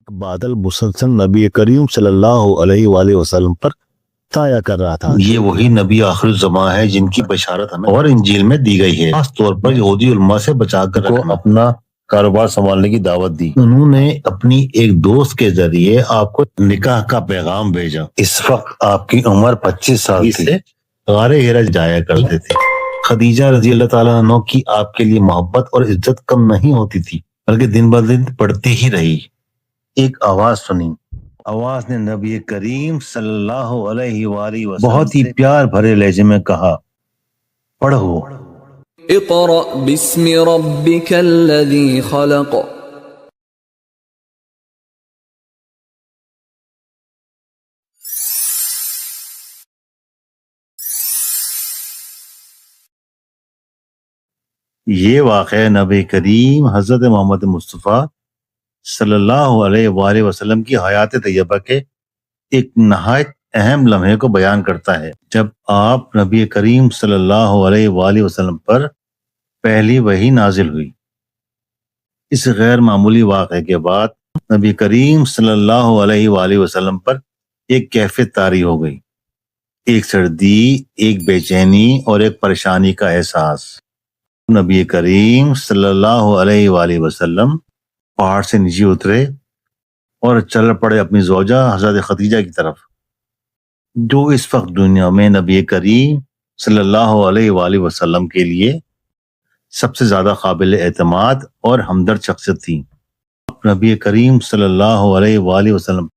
ایک بادل مسلسل نبی کریم صلی اللہ علیہ وآلہ وسلم پر سایہ کر رہا تھا۔ یہ وہی نبی آخر الزماں ہے جن کی بشارت ہمیں اور انجیل میں دی گئی ہے، خاص طور پر یہودی علماء سے بچا کر رکھنا، اپنا کاروبار سنبھالنے کی دعوت دی۔ انہوں نے اپنی ایک دوست کے ذریعے آپ کو نکاح کا پیغام بھیجا۔ اس وقت آپ کی عمر 25 سال تھی، غار ہرا جایا کرتے تھے۔ خدیجہ رضی اللہ تعالیٰ عنہ کی آپ کے لیے محبت اور عزت کم نہیں ہوتی تھی، بلکہ دن بہ دن بڑھتی ہی رہی۔ ایک آواز سنی، آواز نے نبی کریم صلی اللہ علیہ وآلہ وسلم بہت ہی پیار بھرے لہجے میں کہا، پڑھو، اقرأ بسم ربک الذی خلق۔ یہ واقعہ نبی کریم حضرت محمد مصطفیٰ صلی اللہ علیہ وآلہ وسلم کی حیات طیبہ کے ایک نہایت اہم لمحے کو بیان کرتا ہے، جب آپ نبی کریم صلی اللہ علیہ وآلہ وسلم پر پہلی وحی نازل ہوئی۔ اس غیر معمولی واقعے کے بعد نبی کریم صلی اللہ علیہ وآلہ وسلم پر ایک کیفیت طاری ہو گئی، ایک سردی، ایک بے چینی اور ایک پریشانی کا احساس۔ نبی کریم صلی اللہ علیہ وآلہ وسلم پہاڑ سے نیچے اترے اور چل پڑے اپنی زوجہ حضرت خدیجہ کی طرف، جو اس وقت دنیا میں نبی کریم صلی اللہ علیہ وآلہ وسلم کے لیے سب سے زیادہ قابل اعتماد اور ہمدرد شخصیت تھی۔ نبی کریم صلی اللہ علیہ وآلہ وسلم